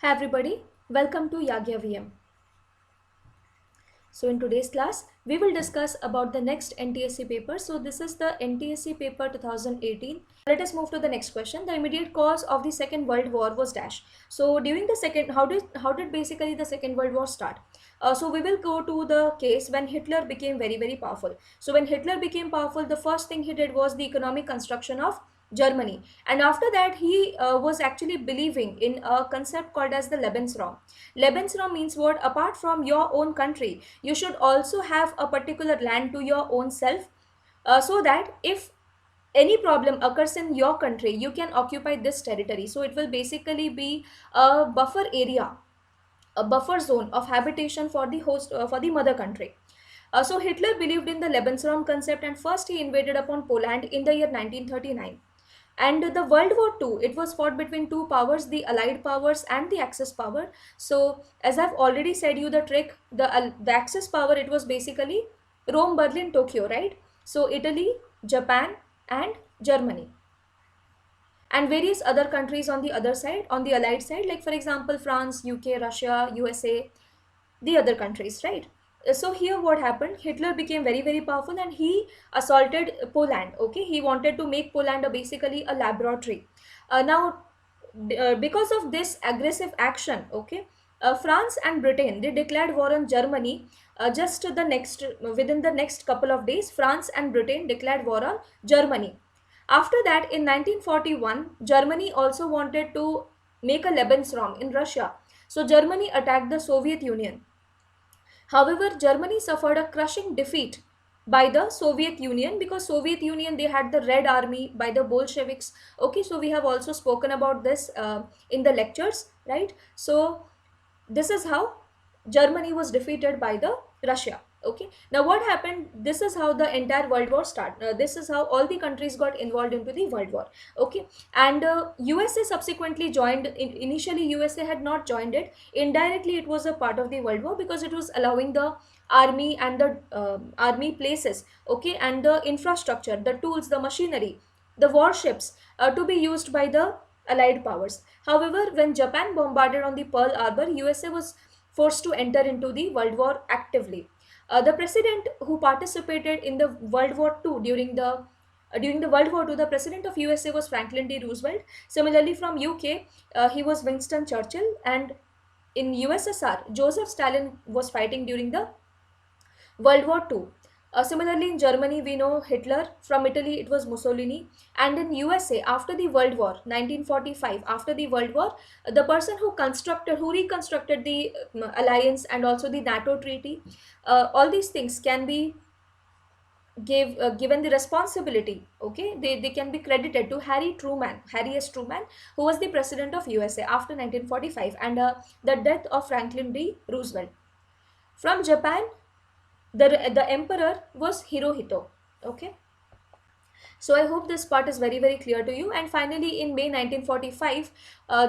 Hi everybody, welcome to Yagya VM. So in today's class, we will discuss about the next NTSC paper. So this is the NTSC paper 2018. Let us move to the next question. The immediate cause of the Second World War was dash. So during the second, how did basically the Second World War start? So we will go to the case when Hitler became very powerful. So when Hitler became powerful, the first thing he did was the economic construction of Germany, and after that he was actually believing in a concept called as the Lebensraum. Lebensraum means what? Apart from your own country, you should also have a particular land to your own self, so that if any problem occurs in your country, you can occupy this territory. So it will basically be a buffer area, a buffer zone of habitation for the host, for the mother country. So Hitler believed in the Lebensraum concept, and first he invaded upon Poland in the year 1939. And the World War II, it was fought between two powers, the Allied powers and the Axis power. So as I've already said you the trick, the Axis power, it was basically Rome, Berlin, Tokyo, right? So Italy, Japan and Germany, and various other countries on the other side, on the Allied side, like for example France, UK, Russia, USA, the other countries, right? So here what happened, Hitler became very powerful and he assaulted Poland. Okay, he wanted to make Poland basically a laboratory. Now because of this aggressive action, okay, France and Britain, they declared war on Germany. Just the next Within the next couple of days, France and Britain declared war on Germany. After that, in 1941, Germany also wanted to make a Lebensraum in Russia. So Germany attacked the Soviet Union. However, Germany suffered a crushing defeat by the Soviet Union, because Soviet Union, they had the Red Army by the Bolsheviks. Okay, so we have also spoken about this in the lectures, right? So this is how Germany was defeated by the Russia. Okay, now what happened, this is how the entire world war started. This is how all the countries got involved into the world war. Okay, and USA subsequently joined. Initially USA had not joined it. Indirectly it was a part of the world war, because it was allowing the army and the army places, okay, and the infrastructure, the tools, the machinery, the warships, to be used by the Allied powers. However, when Japan bombarded on the Pearl Harbor, USA was forced to enter into the World War actively. The president who participated in the World War II during the World War II, the president of USA was Franklin D. Roosevelt. Similarly, from UK, he was Winston Churchill, and in USSR, Joseph Stalin was fighting during the World War II. Similarly, in Germany, we know Hitler. From Italy, it was Mussolini. And in USA, after the World War, 1945, after the World War, the person who reconstructed the alliance and also the NATO treaty, all these things can be given the responsibility. Okay, they can be credited to Harry S. Truman, who was the president of USA after 1945, and the death of Franklin D. Roosevelt. From Japan, the emperor was Hirohito. Okay, so I hope this part is very clear to you. And finally, in May 1945,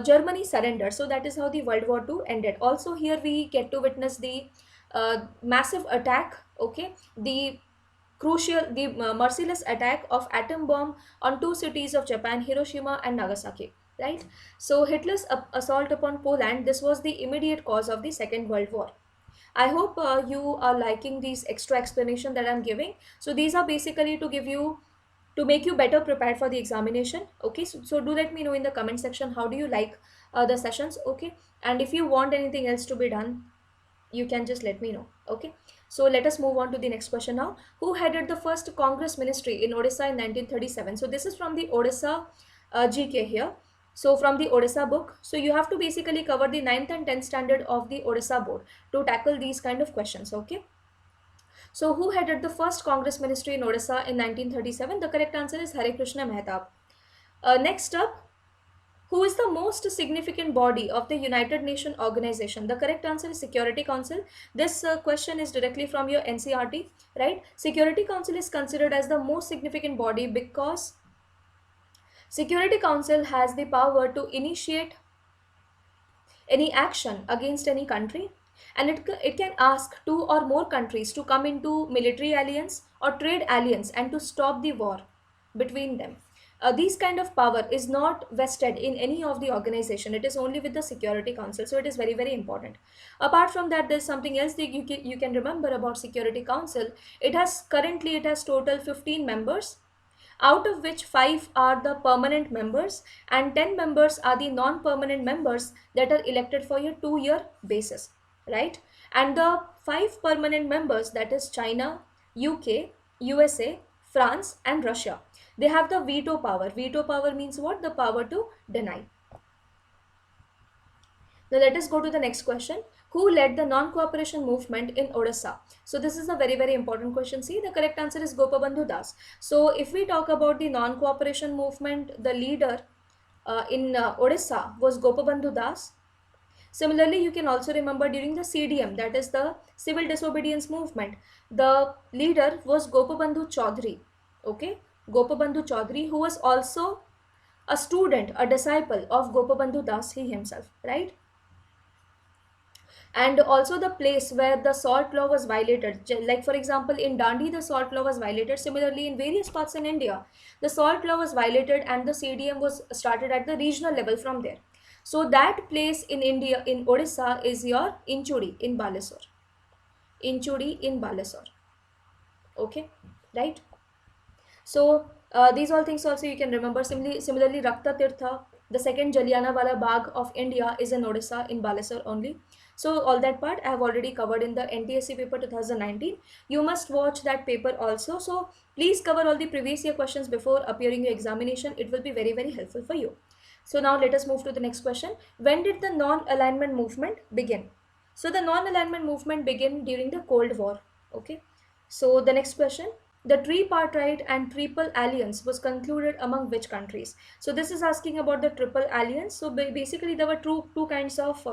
Germany surrendered. So that is how the World War II ended. Also here we get to witness the massive attack, okay, the merciless attack of atom bomb on two cities of Japan, Hiroshima and Nagasaki, right? So Hitler's assault upon Poland, this was the immediate cause of the Second World War. I hope you are liking these extra explanation that I'm giving. So these are basically to make you better prepared for the examination. Okay, so do let me know in the comment section how do you like the sessions. Okay, and if you want anything else to be done, you can just let me know. Okay, so let us move on to the next question now. Who headed the first Congress ministry in Odisha in 1937? So this is from the Odisha GK here. So from the Odisha book, so you have to basically cover the 9th and 10th standard of the Odisha board to tackle these kind of questions. Okay, so who headed the first Congress ministry in Odisha in 1937? The correct answer is Hare Krishna Mehtab. Next up, who is the most significant body of the United Nations organization? The correct answer is Security Council. This question is directly from your NCRT, right? Security Council is considered as the most significant body because Security Council has the power to initiate any action against any country, and it can ask two or more countries to come into military alliance or trade alliance and to stop the war between them. This kind of power is not vested in any of the organization. It is only with the Security Council. So it is very, very important. Apart from that, there's something else that you can remember about Security Council. It has total 15 members, out of which 5 are the permanent members and 10 members are the non-permanent members that are elected for a 2-year basis, right? And the 5 permanent members, that is China, UK, USA, France and Russia, they have the veto power. Veto power means what? The power to deny. Now let us go to the next question. Who led the non-cooperation movement in Odisha? So this is a very, very important question. See, the correct answer is Gopabandhu Das. So if we talk about the non-cooperation movement, the leader in Odisha was Gopabandhu Das. Similarly, you can also remember during the CDM, that is the civil disobedience movement, the leader was Gopabandhu Chaudhary. Okay, Gopabandhu Chaudhary, who was also a student, a disciple of Gopabandhu Das he himself, right? And also the place where the salt law was violated, like for example in Dandi the salt law was violated. Similarly in various parts in India the salt law was violated and the CDM was started at the regional level from there. So that place in India, in Odisha, is your Inchudi in Balasore. Inchudi in Balasore. Okay, right? So these all things also you can remember. Similarly, Rakta Tirtha, the second Jallianwala Bagh of India, is in Odisha in Balasore only. So all that part I have already covered in the NTSC paper 2019. You must watch that paper also. So please cover all the previous year questions before appearing your examination. It will be very, very helpful for you. So now let us move to the next question. When did the non-alignment movement begin? So the non-alignment movement began during the Cold War. Okay. So the next question. The tripartite and triple alliance was concluded among which countries? So this is asking about the triple alliance. So basically there were two kinds of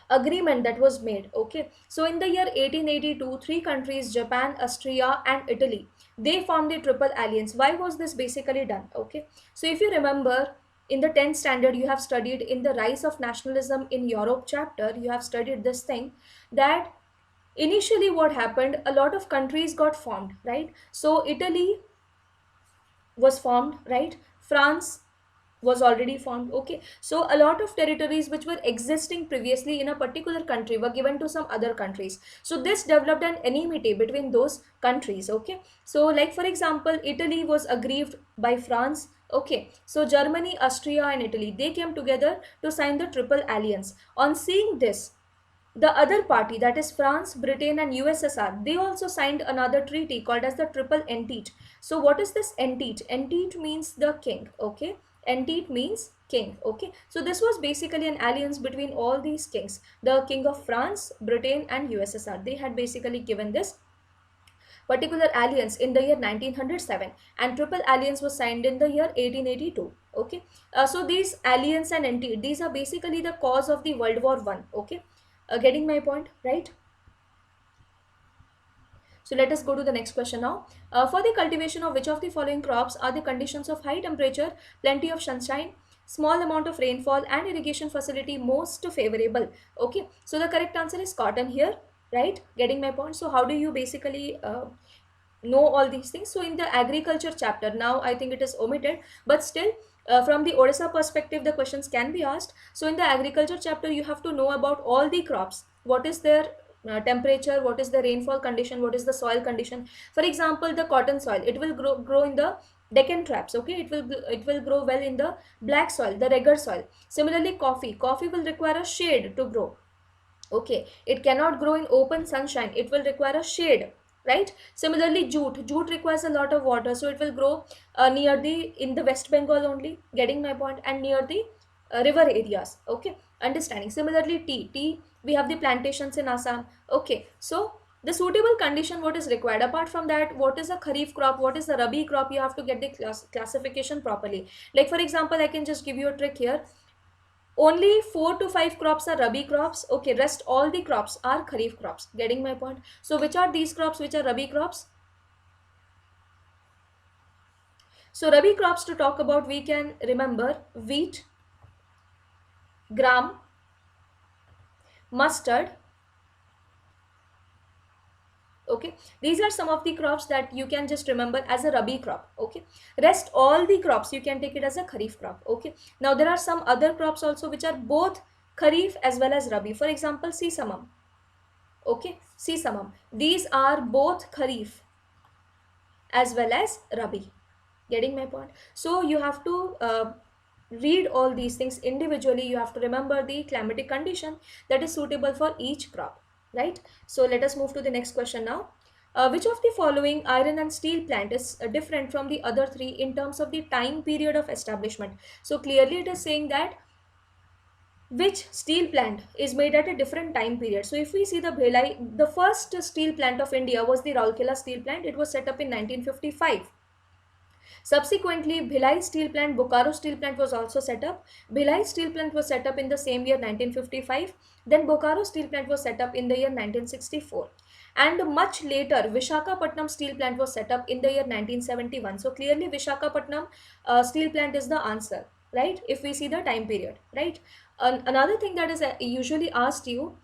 agreement that was made. Okay, so in the year 1882 3 countries, Japan, Austria and Italy, they formed the triple alliance. Why was this basically done? Okay, so if you remember in the 10th standard you have studied in the rise of nationalism in Europe chapter, you have studied this thing, that initially what happened, a lot of countries got formed, right? So Italy was formed, right? France was already formed. Okay, so a lot of territories which were existing previously in a particular country were given to some other countries. So this developed an enmity between those countries. Okay, so like for example Italy was aggrieved by France. Okay, so Germany, Austria and Italy, they came together to sign the triple alliance. On seeing this, the other party, that is France, Britain and USSR, they also signed another treaty called as the Triple Entente. So what is this Entente? Entente means the king. Okay, Entente means king. Okay, so this was basically an alliance between all these kings. The king of France, Britain and USSR, they had basically given this particular alliance in the year 1907, and triple alliance was signed in the year 1882. Okay, so these alliance and entente, these are basically the cause of the World War I. Okay, getting my point, right? So let us go to the next question now. For the cultivation of which of the following crops are the conditions of high temperature, plenty of sunshine, small amount of rainfall and irrigation facility most favorable? Okay, so the correct answer is cotton here, right? Getting my point. So how do you basically know all these things? So in the agriculture chapter, now I think it is omitted, but still from the Odisha perspective the questions can be asked. So in the agriculture chapter you have to know about all the crops, what is their temperature, what is the rainfall condition, what is the soil condition. For example, the cotton soil, it will grow in the Deccan traps. Okay, it will grow well in the black soil, the rugged soil. Similarly, coffee will require a shade to grow. Okay, it cannot grow in open sunshine, it will require a shade, right? Similarly, jute requires a lot of water, so it will grow near the in the West Bengal only. Getting my point? And near the river areas. Okay, understanding. Similarly, tea, we have the plantations in Assam. Okay, so the suitable condition what is required. Apart from that, what is a kharif crop, what is the rabi crop, you have to get the classification properly. Like for example, I can just give you a trick here. Only 4 to 5 crops are rabi crops. Okay, rest all the crops are kharif crops. Getting my point? So which are these crops which are rabi crops? So rabi crops, to talk about, we can remember wheat, gram, mustard, Okay, these are some of the crops that you can just remember as a rabi crop. Okay, rest all the crops you can take it as a kharif crop. Okay, now there are some other crops also which are both kharif as well as rabi. For example, sesamum. Okay, sesamum, these are both kharif as well as rabi. Getting my point? So you have to read all these things individually. You have to remember the climatic condition that is suitable for each crop, right? So let us move to the next question now. Which of the following iron and steel plant is different from the other three in terms of the time period of establishment? So clearly it is saying that which steel plant is made at a different time period. So if we see the Bhilai, the first steel plant of India was the Rourkela steel plant. It was set up in 1955. Subsequently, Bhilai steel plant, Bokaro steel plant was also set up. Bhilai steel plant was set up in the same year 1955. Then Bokaro steel plant was set up in the year 1964. And much later, Vishakhapatnam steel plant was set up in the year 1971. So clearly Vishakhapatnam steel plant is the answer, right? If we see the time period, right? Another thing that is usually asked you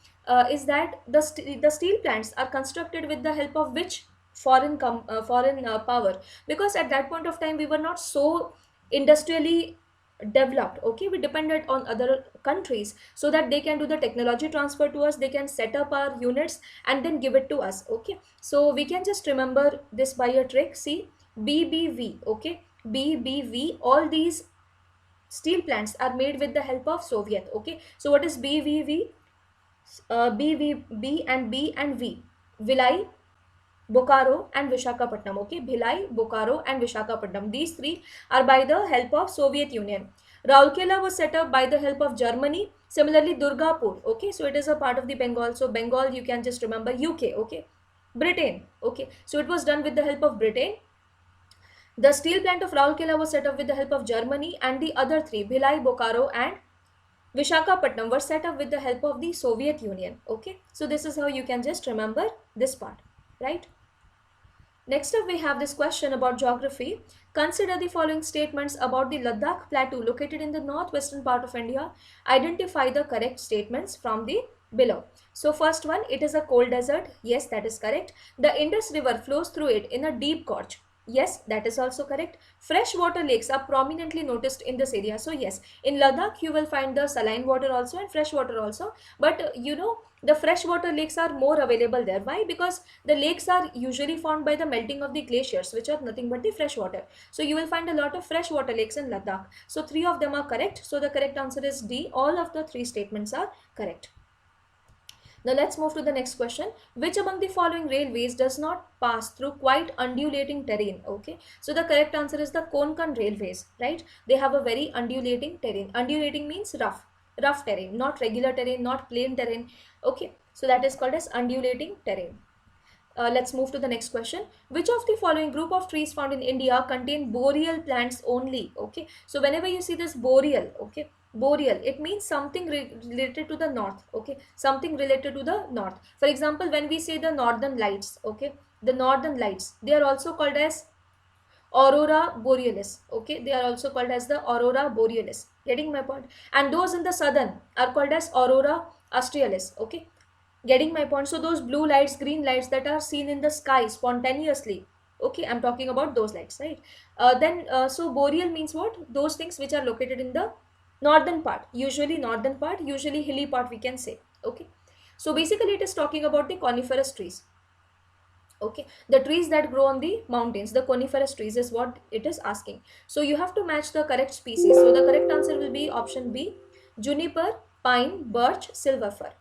is that the steel plants are constructed with the help of which foreign power, because at that point of time we were not so industrially developed. Okay, we depended on other countries so that they can do the technology transfer to us, they can set up our units and then give it to us. Okay, so we can just remember this by a trick. See, BBV. Okay, BBV, all these steel plants are made with the help of Soviet. Okay, so what is BVV? BVB and B and V, Vilai, Bokaro and Vishakhapatnam. Okay, Bhilai, Bokaro and Vishakhapatnam. These three are by the help of Soviet Union. Rourkela was set up by the help of Germany. Similarly, Durgapur. Okay, so it is a part of the Bengal. So Bengal, you can just remember UK. Okay, Britain. Okay, so it was done with the help of Britain. The steel plant of Rourkela was set up with the help of Germany, and the other three, Bhilai, Bokaro and Vishakhapatnam, were set up with the help of the Soviet Union. Okay, so this is how you can just remember this part, right? Next up, we have this question about geography. Consider the following statements about the Ladakh Plateau located in the northwestern part of India. Identify the correct statements from the below. So first one, it is a cold desert. Yes, that is correct. The Indus River flows through it in a deep gorge. Yes, that is also correct. Freshwater lakes are prominently noticed in this area. So yes, in Ladakh you will find the saline water also and fresh water also. But the freshwater lakes are more available there. Why? Because the lakes are usually formed by the melting of the glaciers, which are nothing but the fresh water. So you will find a lot of freshwater lakes in Ladakh. So three of them are correct. So the correct answer is D. All of the three statements are correct. Now let's move to the next question. Which among the following railways does not pass through quite undulating terrain? Okay, so the correct answer is the Konkan railways, right? They have a very undulating terrain. Undulating means rough terrain, not regular terrain, not plain terrain. Okay, so that is called as undulating terrain. Let's move to the next question. Which of the following group of trees found in India contain boreal plants only? Okay, so whenever you see this boreal, okay, boreal, it means something related to the north. Okay, something related to the north. For example, when we say the northern lights, okay, the northern lights, they are also called as aurora borealis. Okay, they are also called as the aurora borealis. Getting my point? And those in the southern are called as aurora australis. Okay, getting my point? So those blue lights, green lights that are seen in the sky spontaneously, okay, I'm talking about those lights, right? So boreal means what? Those things which are located in the northern part, usually hilly part, we can say. Okay, so basically it is talking about the coniferous trees. Okay, the trees that grow on the mountains, the coniferous trees is what it is asking. So you have to match the correct species. So the correct answer will be option B, juniper, pine, birch, silver fir.